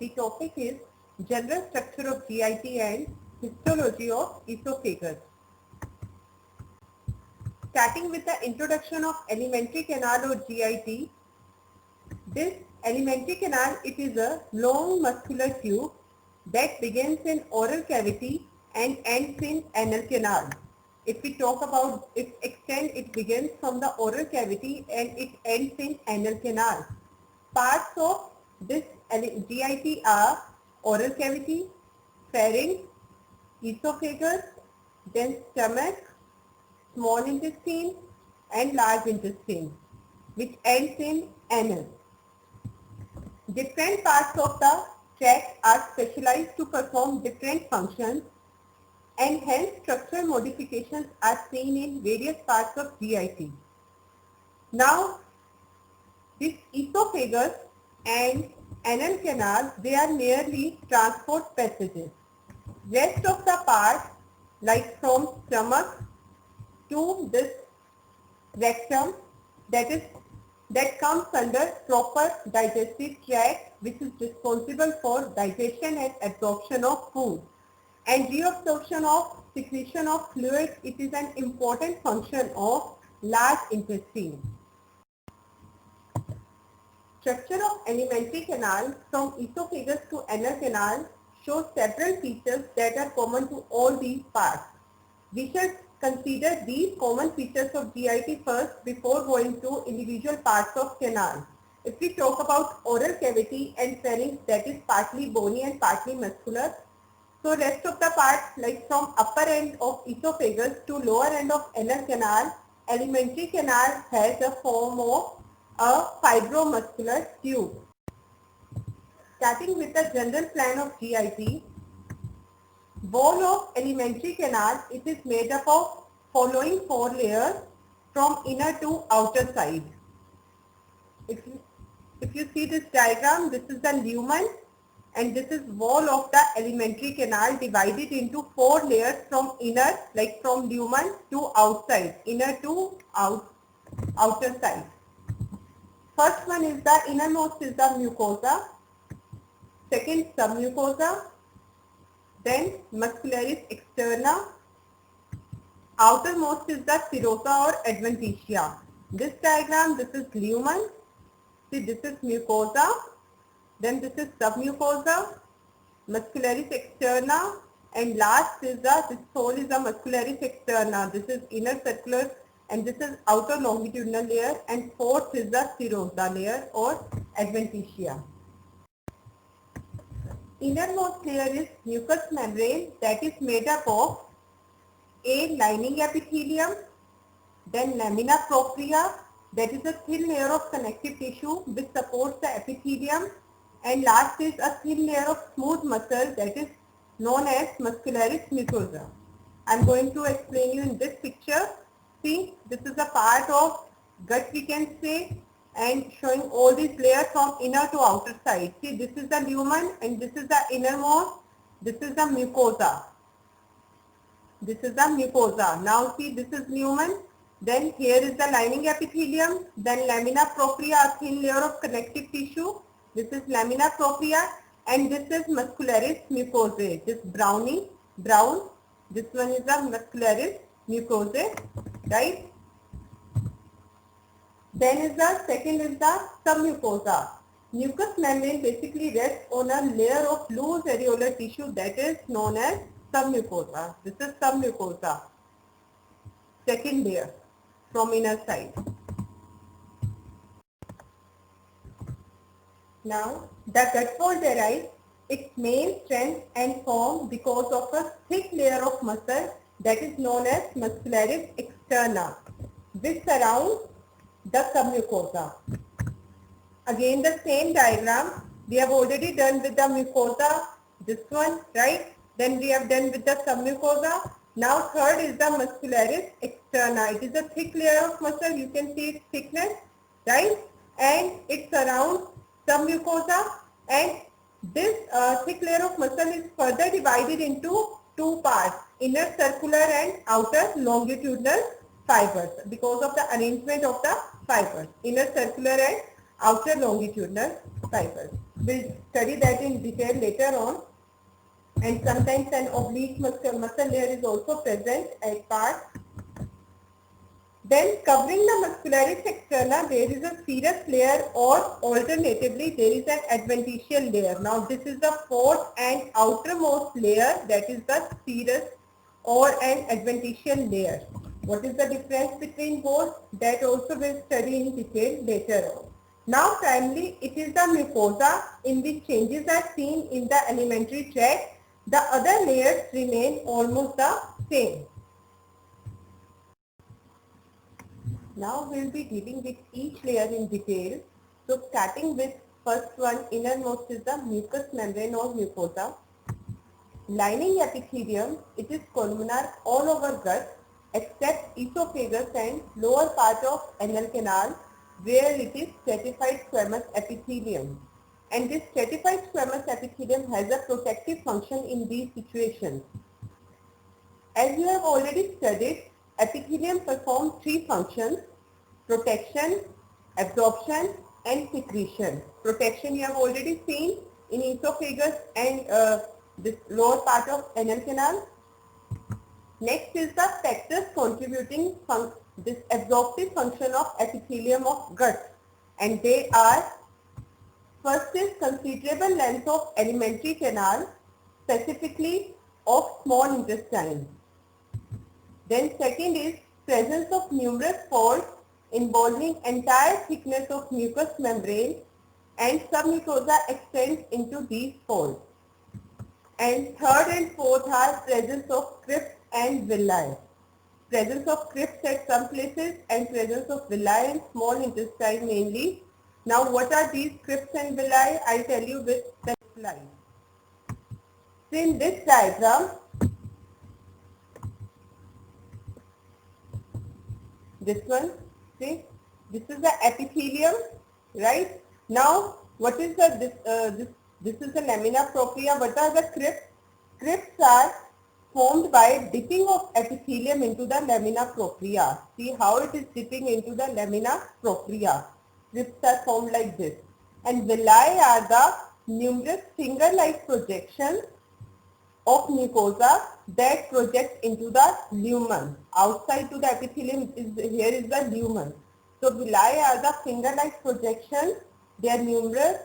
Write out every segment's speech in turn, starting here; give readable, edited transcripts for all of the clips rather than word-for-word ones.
The topic is General Structure of GIT and Histology of Esophagus. Starting with the introduction of alimentary canal or GIT. This alimentary canal, it is a long muscular tube that begins in oral cavity and ends in anal canal. If we talk about its extent, it begins from the oral cavity and it ends in anal canal. Parts of this GIT are oral cavity, pharynx, esophagus, then stomach, small intestine and large intestine, which ends in anus. Different parts of the tract are specialized to perform different functions, and hence structural modifications are seen in various parts of GIT. Now, this esophagus and anal canal, they are merely transport passages. Rest of the part, like from stomach to this rectum, that comes under proper digestive tract, which is responsible for digestion and absorption of food. And reabsorption of secretion of fluids, it is an important function of large intestine. Structure of alimentary canal from esophagus to anal canal shows several features that are common to all these parts. We shall consider these common features of GIT first before going to individual parts of canal. If we talk about oral cavity and pharynx, that is partly bony and partly muscular. So rest of the parts, like from upper end of esophagus to lower end of anal canal, alimentary canal has a form of a fibromuscular tube. Starting with the general plan of GIT, wall of alimentary canal, it is made up of following 4 layers from inner to outer side. If you see this diagram, this is the lumen and this is wall of the alimentary canal divided into 4 layers from inner, like from lumen to outside, inner to outer side. First one is the innermost is the mucosa, second submucosa, then muscularis externa, outermost is the serosa or adventitia. This diagram, this is lumen, see this is mucosa, then this is submucosa, muscularis externa, and last is this whole is the muscularis externa. This is inner circular and this is outer longitudinal layer, and fourth is the serosa layer or adventitia. Innermost layer is mucous membrane, that is made up of a lining epithelium, then lamina propria, that is a thin layer of connective tissue which supports the epithelium, and last is a thin layer of smooth muscle that is known as muscularis mucosa. I am going to explain you in this picture. See, this is a part of gut, we can say, and showing all these layers from inner to outer side. See, this is the lumen and this is the innermost, this is the mucosa. This is the mucosa. Now see, this is lumen, then here is the lining epithelium, then lamina propria, a thin layer of connective tissue. This is lamina propria, and this is muscularis mucosae, this brown. This one is the muscularis mucosae, right? Then is the second is the submucosa. Mucous membrane basically rests on a layer of loose areolar tissue that is known as submucosa. This is submucosa, second layer from inner side. Now, the gut wall derives its main strength and form because of a thick layer of muscle that is known as muscularis externa, which surrounds the submucosa. Again, the same diagram we have already done with the mucosa, this one, right? Then we have done with the submucosa. Now third is the muscularis externa. It is a thick layer of muscle, you can see its thickness, right? And it surrounds submucosa, and this thick layer of muscle is further divided into 2 parts, inner circular and outer longitudinal fibers, because of the arrangement of the fibers, inner circular and outer longitudinal fibers. We'll study that in detail later on. And sometimes an oblique muscle layer is also present as part. Then covering the muscularis externa, there is a serous layer, or alternatively there is an adventitial layer. Now this is the fourth and outermost layer, that is the serous or an adventitial layer. What is the difference between both? That also we'll study in detail later on. Now primarily it is the mucosa in which changes are seen in the alimentary tract. The other layers remain almost the same. Now we will be dealing with each layer in detail. So starting with first one, innermost is the mucous membrane or mucosa. Lining epithelium, it is columnar all over gut except esophagus and lower part of anal canal, where it is stratified squamous epithelium. And this stratified squamous epithelium has a protective function in these situations. As you have already studied, epithelium performs three functions: protection, absorption and secretion. Protection you have already seen in esophagus and this lower part of anal canal. Next is the factors contributing this absorptive function of epithelium of gut, and they are: first is considerable length of alimentary canal, specifically of small intestine. Then second is presence of numerous folds involving entire thickness of mucous membrane, and submucosa extends into these folds. And third and fourth are presence of crypts and villi. Presence of crypts at some places and presence of villi in small intestine mainly. Now what are these crypts and villi? I'll tell you with the slide. So in this diagram, this one, see, this is the epithelium, right? Now what is the this is the lamina propria. What are the crypts? Crypts are formed by dipping of epithelium into the lamina propria. See how it is dipping into the lamina propria. Crypts are formed like this. And villi are the numerous finger-like projections of mucosa that project into the lumen. Outside to the epithelium here is the lumen. So villi are the finger-like projections. They are numerous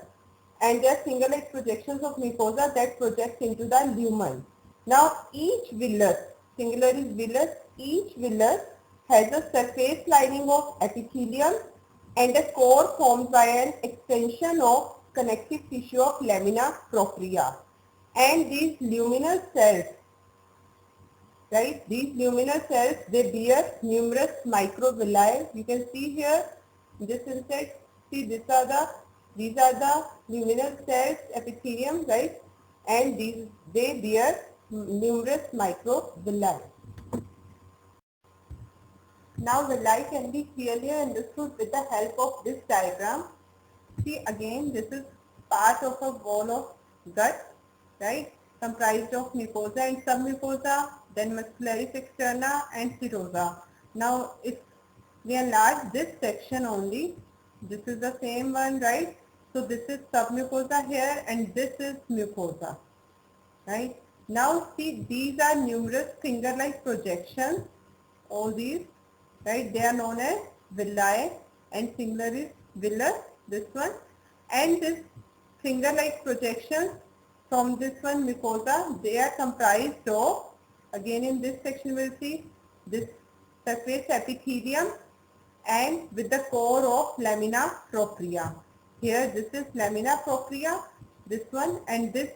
and they are finger-like projections of mucosa that project into the lumen. Now each villus, singular is villus, each villus has a surface lining of epithelium and a core formed by an extension of connective tissue of lamina propria. And these luminal cells, right, these luminal cells, they bear numerous microvilli. You can see here this insect, see these are the luminal cells, epithelium, right, and they bear numerous microvilli. Now villi can be clearly understood with the help of this diagram. See again, this is part of a wall of gut, right, comprised of mucosa and submucosa, then muscularis externa and serosa. Now if we enlarge this section only, this is the same one, right? So this is submucosa here and this is mucosa, right? Now see, these are numerous finger-like projections, all these, right? They are known as villi, and singular is villus, this one, and this finger-like projections from this one mucosa, they are comprised of, again in this section we'll see this surface epithelium and with the core of lamina propria. Here this is lamina propria, this one, and this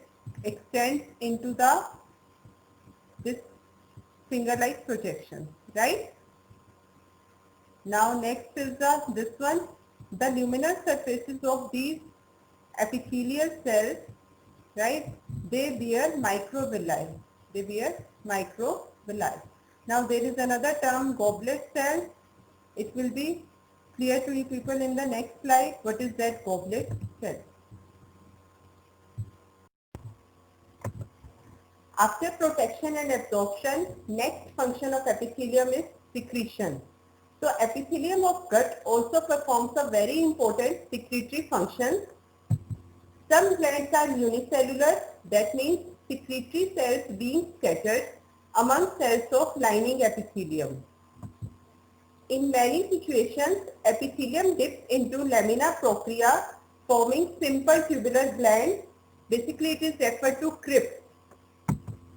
extends into this finger-like projection, right? Now next is this one, the luminal surfaces of these epithelial cells, right? They bear microvilli. They bear microvilli. Now there is another term, goblet cell. It will be clear to you people in the next slide. What is that goblet cell? After protection and absorption, next function of epithelium is secretion. So epithelium of gut also performs a very important secretory function. Some glands are unicellular, that means secretory cells being scattered among cells of lining epithelium. In many situations, epithelium dips into lamina propria, forming simple tubular glands. Basically, it is referred to crypt.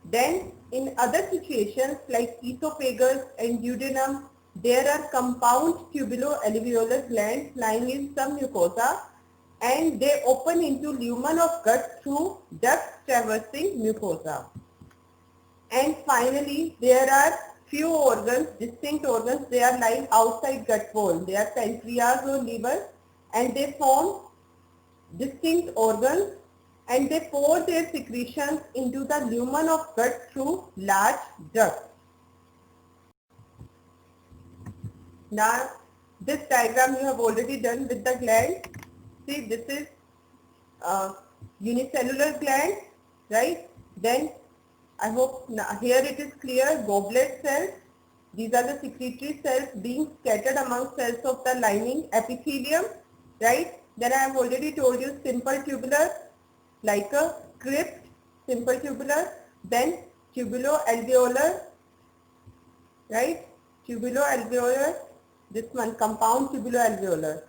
Then, in other situations like esophagus and duodenum, there are compound tubulo-alveolar glands lying in some mucosa, and they open into lumen of gut through ducts traversing mucosa. And finally, there are few organs, distinct organs, they are lying outside gut wall. They are pancreas or liver, and they form distinct organs, and they pour their secretions into the lumen of gut through large ducts. Now, this diagram you have already done with the gland. See, this is unicellular gland, right? Then I hope here it is clear, goblet cells. These are the secretory cells being scattered among cells of the lining epithelium, right? Then I have already told you simple tubular, like a crypt, simple tubular, then tubulo-alveolar, right? Tubulo-alveolar, this one compound tubulo-alveolar.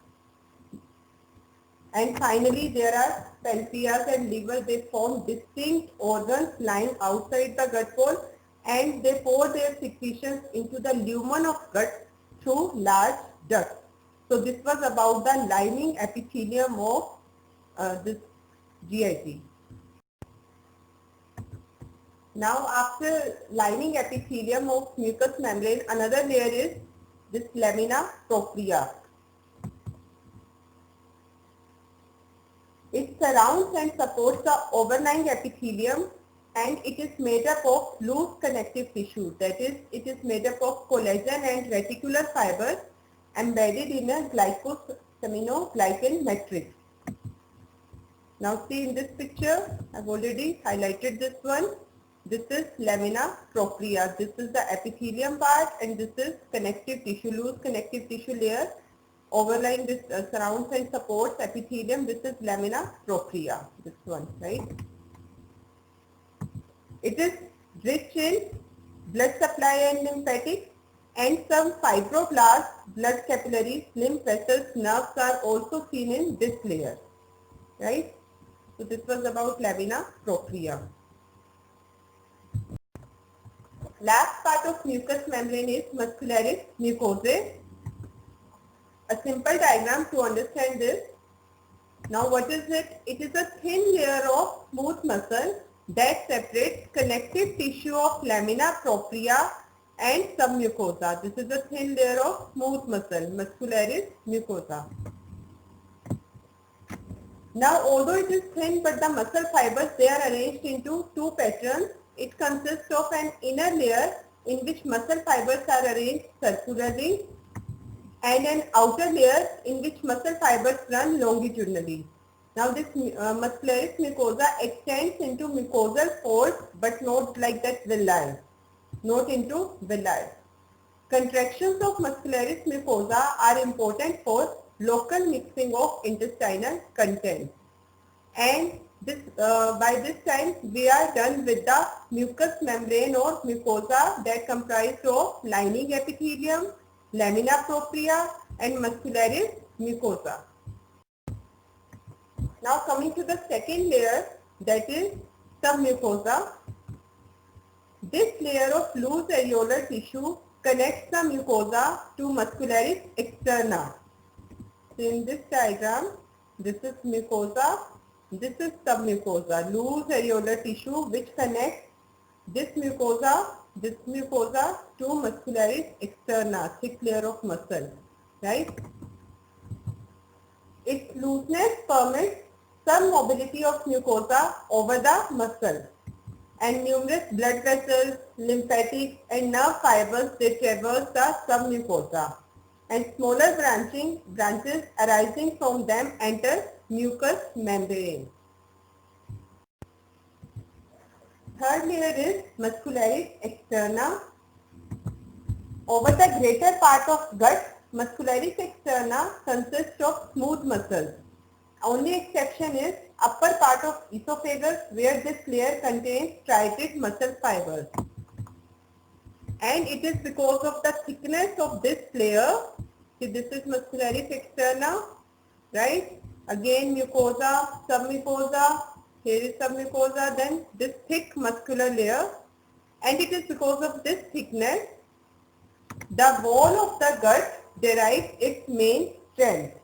And finally, there are pancreas and liver. They form distinct organs lying outside the gut wall, and they pour their secretions into the lumen of gut through large ducts. So this was about the lining epithelium of this GIT. Now, after lining epithelium of mucous membrane, another layer is this lamina propria. It surrounds and supports the overlying epithelium, and it is made up of loose connective tissue. That is, it is made up of collagen and reticular fibers embedded in a glycosaminoglycan matrix. Now see in this picture, I have already highlighted this one. This is lamina propria. This is the epithelium part, and this is connective tissue, loose connective tissue layer overlying this surrounds and supports epithelium. This is lamina propria, this one, right? It is rich in blood supply and lymphatic, and some fibroblasts, blood capillaries, lymph vessels, nerves are also seen in this layer, right? So this was about lamina propria. Last part of mucous membrane is muscularis mucosae. A simple diagram to understand this. Now what is it? It is a thin layer of smooth muscle that separates connective tissue of lamina propria and submucosa. This is a thin layer of smooth muscle, muscularis mucosa. Now although it is thin, but the muscle fibers, they are arranged into two patterns. It consists of an inner layer in which muscle fibers are arranged circularly, and an outer layer in which muscle fibers run longitudinally. Now this muscularis mucosa extends into mucosal folds, but not like that villi, not into villi. Contractions of muscularis mucosa are important for local mixing of intestinal contents, and this by this time we are done with the mucous membrane or mucosa that comprise of lining epithelium, lamina propria and muscularis mucosa. Now coming to the second layer, that is submucosa. This layer of loose areolar tissue connects the mucosa to muscularis externa. So in this diagram, this is mucosa, this is submucosa, loose areolar tissue which connects this mucosa to muscularis externa, thick layer of muscle, right? Its looseness permits some mobility of mucosa over the muscle, and numerous blood vessels, lymphatic and nerve fibers, they traverse the submucosa, and smaller branches arising from them enter mucous membrane. Third layer is muscularis externa. Over the greater part of gut, muscularis externa consists of smooth muscles. Only exception is upper part of esophagus where this layer contains striated muscle fibers. And it is because of the thickness of this layer, see this is muscularis externa, right? Again mucosa, submucosa, here is submucosa, then this thick muscular layer, and it is because of this thickness the wall of the gut derives its main strength.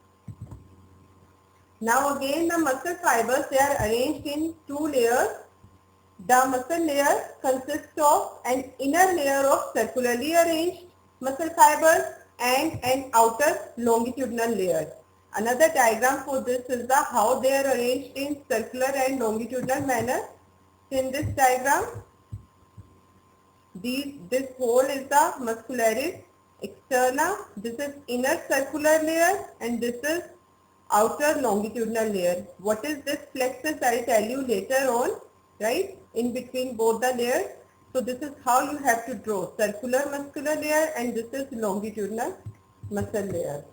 Now again the muscle fibers, they are arranged in two layers. The muscle layer consists of an inner layer of circularly arranged muscle fibers and an outer longitudinal layer. Another diagram for this is the how they are arranged in circular and longitudinal manner. In this diagram, this whole is the muscularis externa, this is inner circular layer and this is outer longitudinal layer. What is this plexus? I will tell you later on, right, in between both the layers. So this is how you have to draw circular muscular layer and this is longitudinal muscle layer.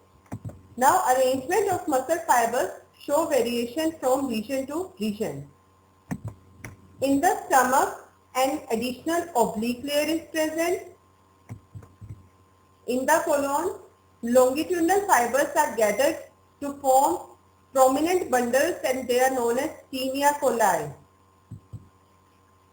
Now arrangement of muscle fibers show variation from region to region. In the stomach, an additional oblique layer is present. In the colon, longitudinal fibers are gathered to form prominent bundles and they are known as tinea coli.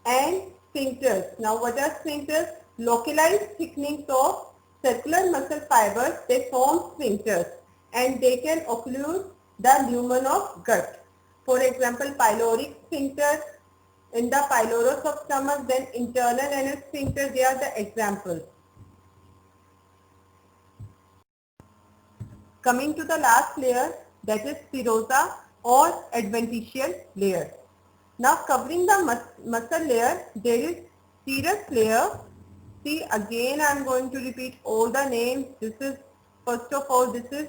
And sphincters. Now what are sphincters? Localized thickenings of circular muscle fibers, they form sphincters and they can occlude the lumen of gut. For example, pyloric sphincter in the pylorus of stomach, then internal anal sphincter, they are the examples. Coming to the last layer, that is serosa or adventitial layer. Now covering the muscle layer, there is serous layer. See again I am going to repeat all the names. This is, first of all, this is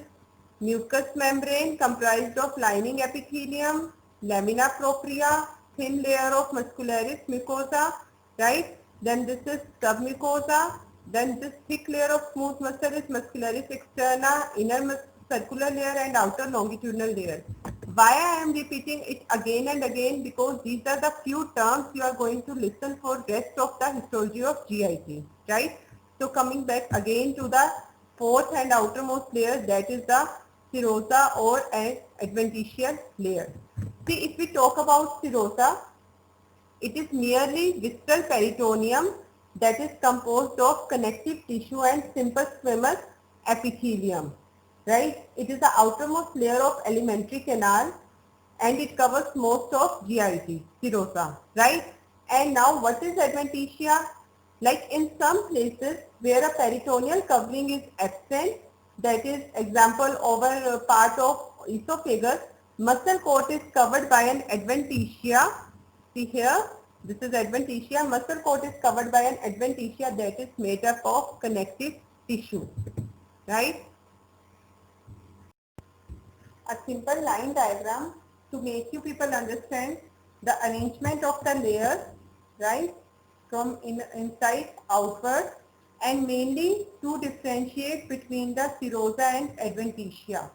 mucous membrane comprised of lining epithelium, lamina propria, thin layer of muscularis mucosa, right? Then this is submucosa. Then this thick layer of smooth muscle is muscularis externa, inner circular layer and outer longitudinal layer. Why I am repeating it again and again? Because these are the few terms you are going to listen for rest of the histology of GIT, right? So coming back again to the fourth and outermost layer, that is the serosa or an adventitial layer. See, if we talk about serosa, it is merely visceral peritoneum that is composed of connective tissue and simple squamous epithelium, right? It is the outermost layer of alimentary canal and it covers most of GIT, serosa, right? And now what is adventitia? Like in some places where a peritoneal covering is absent, that is example over part of esophagus, muscle coat is covered by an adventitia. See here, this is adventitia. Muscle coat is covered by an adventitia that is made up of connective tissue, right? A simple line diagram to make you people understand the arrangement of the layers, right, from inside outward, and mainly to differentiate between the serosa and adventitia.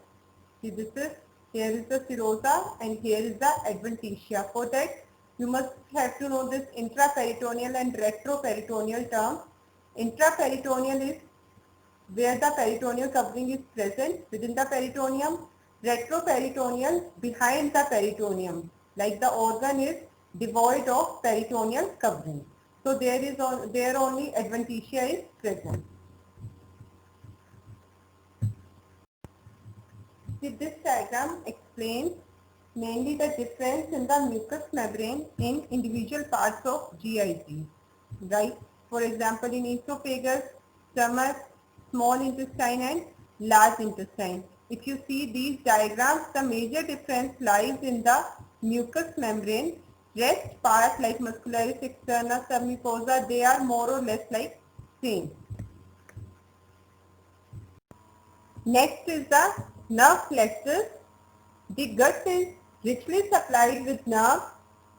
See, this is, here is the serosa and here is the adventitia. For that you must have to know this intraperitoneal and retroperitoneal term. Intraperitoneal is where the peritoneal covering is present within the peritoneum. Retroperitoneal, behind the peritoneum, like the organ is devoid of peritoneal covering. So there only adventitia is present. See, this diagram explains mainly the difference in the mucous membrane in individual parts of GIT, right? For example, in esophagus, stomach, small intestine and large intestine. If you see these diagrams, the major difference lies in the mucous membrane. Rest part like muscularis externa, submucosa, they are more or less like same. Next is the nerve plexus. The gut is richly supplied with nerves.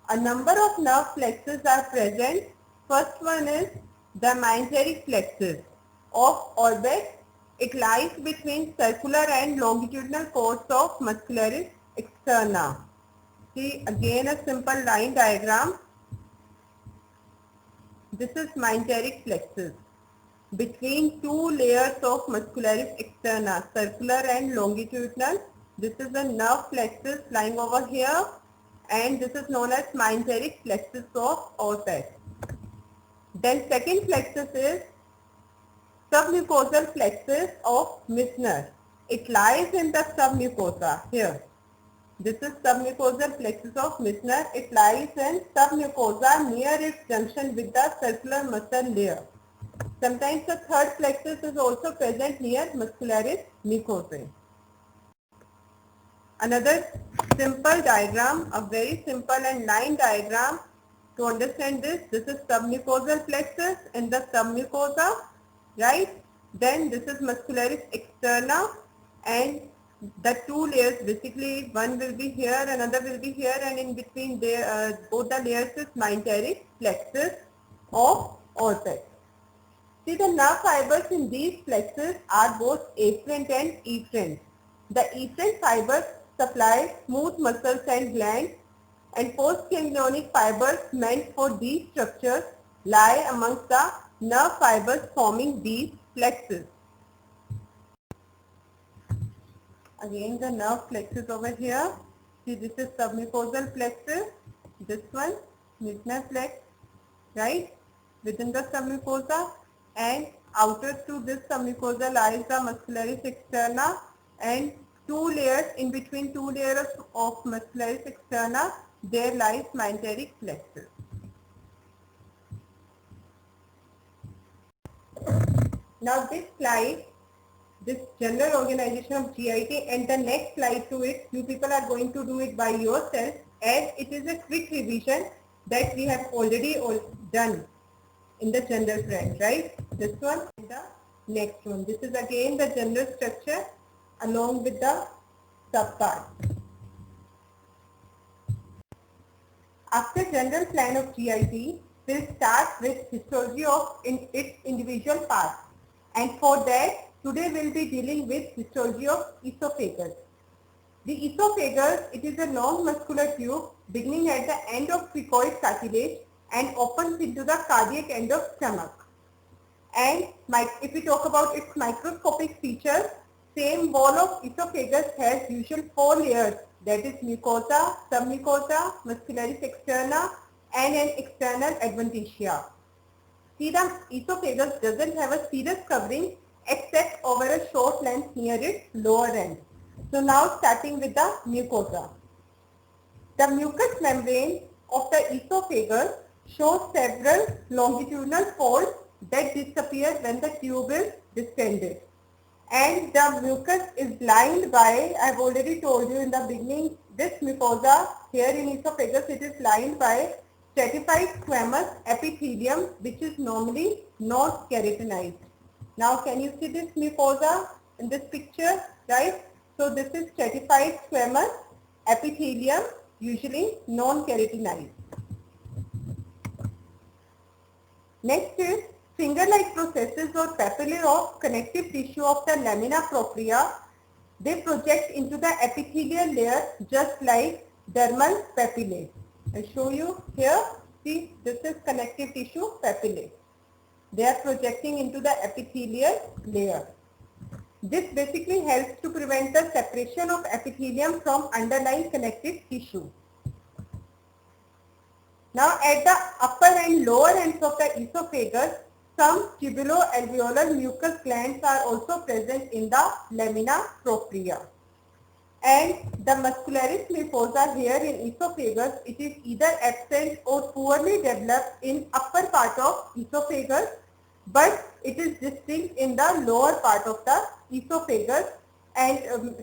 A number of nerve plexus are present. First one is the meningeal plexus. of orbit. It lies between circular and longitudinal chords of muscularis externa. See again a simple line diagram. This is mesenteric plexus. Between two layers of muscularis externa, circular and longitudinal, this is the nerve plexus lying over here, and this is known as mesenteric plexus of orbit. Then second plexus is submucosal plexus of Meissner. It lies in the submucosa here. This is submucosal plexus of Meissner. It lies in submucosa near its junction with the circular muscle layer. Sometimes the third plexus is also present near muscularis mucosae. Another simple diagram, a very simple and line diagram to understand this. This is submucosal plexus in the submucosa, right? Then this is muscularis externa, and the two layers, basically one will be here, another will be here, and in between both the layers is mesenteric plexus of orbit. See, the nerve fibers in these plexus are both afferent and efferent. The efferent fibers supply smooth muscles and glands, and postganglionic fibers meant for these structures lie amongst the nerve fibers forming these plexus. Again the nerve plexus over here. See, this is submucosal plexus, this one Meissner plex, right, within the submucosa, and outer to this submucosa lies the muscularis externa, and two layers, in between two layers of muscularis externa there lies mesenteric plexus. Now this slide, this general organization of GIT, and the next slide to it, you people are going to do it by yourself, as it is a quick revision that we have already done in the general front, right? This one and the next one. This is again the general structure along with the subpart. After general plan of GIT, we'll start with histology of its individual parts, and for that today we'll be dealing with histology of esophagus. The esophagus, it is a long muscular tube beginning at the end of cricoid cartilage and opens into the cardiac end of stomach. And if we talk about its microscopic features, same wall of esophagus has usual four layers, that is mucosa, submucosa, muscularis externa, and an external adventitia. See, the esophagus doesn't have a serous covering except over a short length near its lower end. So now starting with the mucosa. The mucous membrane of the esophagus shows several longitudinal folds that disappear when the tube is distended. And the mucus is lined by, I have already told you in the beginning, this mucosa here in esophagus, it is lined by stratified squamous epithelium, which is normally not keratinized. Now can you see this mucosa in this picture, right? So this is stratified squamous epithelium, usually non-keratinized. Next is finger-like processes or papillae of connective tissue of the lamina propria. They project into the epithelial layer just like dermal papillae. I show you here. See, this is connective tissue papillae. They are projecting into the epithelial layer. This basically helps to prevent the separation of epithelium from underlying connective tissue. Now at the upper and lower ends of the esophagus, some tubulo-alveolar mucus glands are also present in the lamina propria. And the muscularis mucosa here in esophagus, it is either absent or poorly developed in upper part of esophagus, but it is distinct in the lower part of the esophagus, and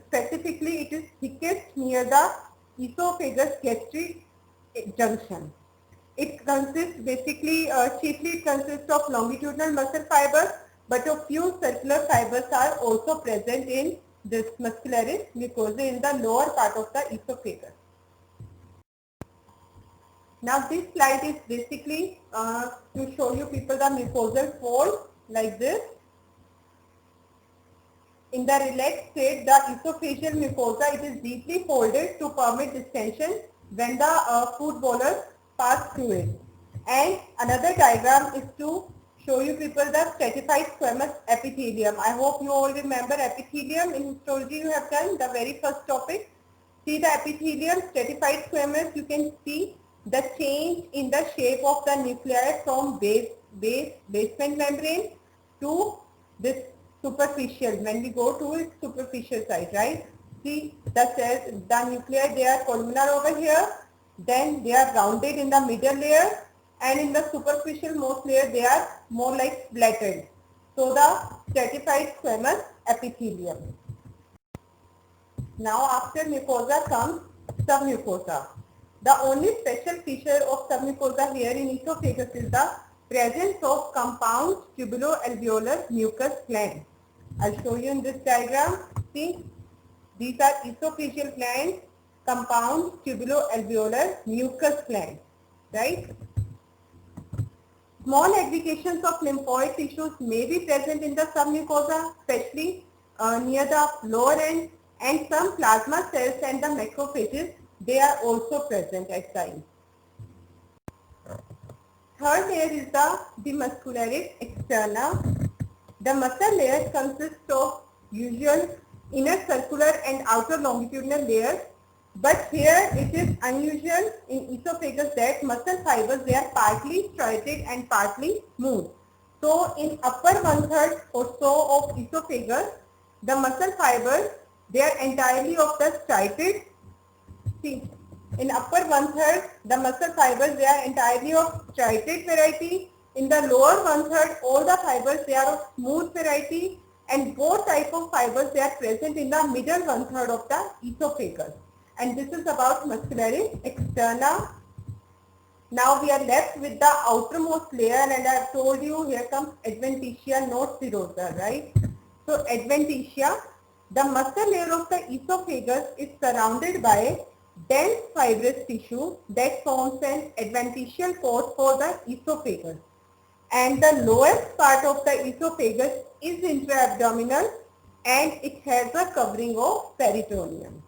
specifically it is thickest near the esophagus gastric junction. It consists basically, chiefly it consists of longitudinal muscle fibers, but a few circular fibers are also present in this muscularis mucosa in the lower part of the esophagus. Now this slide is basically to show you people the mucosal fold like this. In the relaxed state, the esophageal mucosa, it is deeply folded to permit distension when the food bolus pass through it. And another diagram is to show you people the stratified squamous epithelium. I hope you all remember epithelium. In histology you have done the very first topic. See the epithelium, stratified squamous, you can see the change in the shape of the nuclei from basement membrane to this superficial, when we go to its superficial side, right? See the cells, the nuclei, they are columnar over here, then they are rounded in the middle layer, and in the superficial most layer they are more like flattened. So the stratified squamous epithelium. Now after mucosa comes submucosa. The only special feature of submucosa here in esophagus is the presence of compound tubulo-alveolar mucus glands. I'll show you in this diagram. See, these are esophageal glands, compound tubulo-alveolar mucus glands, right? Small aggregations of lymphoid tissues may be present in the submucosa, especially near the lower end, and some plasma cells and the macrophages, they are also present at times. Third layer is the muscularis externa. The muscle layer consists of usual inner circular and outer longitudinal layers, but here it is unusual in esophagus that muscle fibers, they are partly striated and partly smooth. So in upper 1/3 or so of esophagus, the muscle fibers, they are entirely of the striated. See, in upper 1/3, the muscle fibers, they are entirely of striated variety. In the lower 1/3, all the fibers, they are of smooth variety, and both type of fibers, they are present in the middle 1/3 of the esophagus. And this is about muscularis externa. Now we are left with the outermost layer, and I have told you here comes adventitia, not serosa, right? So adventitia, the muscle layer of the esophagus is surrounded by dense fibrous tissue that forms an adventitial coat for the esophagus. And the lowest part of the esophagus is intra-abdominal, and it has a covering of peritoneum.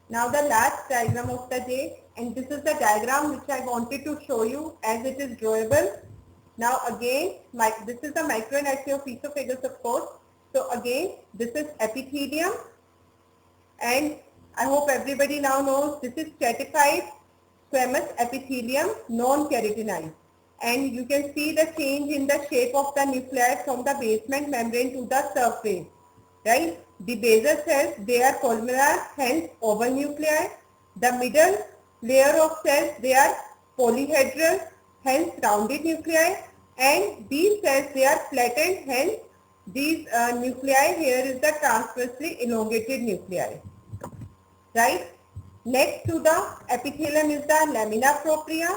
Now the last diagram of the day, and this is the diagram which I wanted to show you as it is drawable. Now again, this is the microanatomy of esophagus, of course. So again, this is epithelium, and I hope everybody now knows this is stratified squamous epithelium, non-keratinized. And you can see the change in the shape of the nuclei from the basement membrane to the surface, right? The basal cells, they are columnar, hence oval nuclei. The middle layer of cells, they are polyhedral, hence rounded nuclei. And these cells, they are flattened, hence these nuclei, here is the transversely elongated nuclei, right? Next to the epithelium is the lamina propria.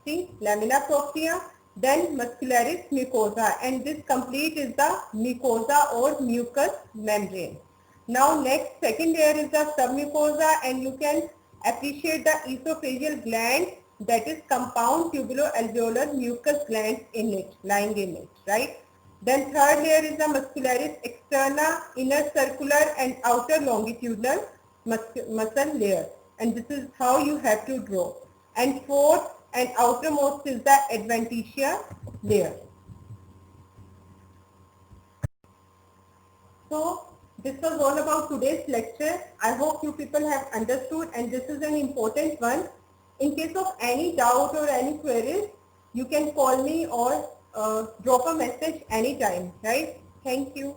See, lamina propria, then muscularis mucosa, and this complete is the mucosa or mucous membrane. Now next, second layer is the submucosa, and you can appreciate the esophageal gland, that is compound tubulo-alveolar mucus glands in it, lying in it, right? Then third layer is the muscularis externa, inner circular and outer longitudinal muscle layer, and this is how you have to draw. And fourth and outermost is the adventitia layer. So this was all about today's lecture. I hope you people have understood, and this is an important one. In case of any doubt or any queries, you can call me or drop a message anytime, right? Thank you.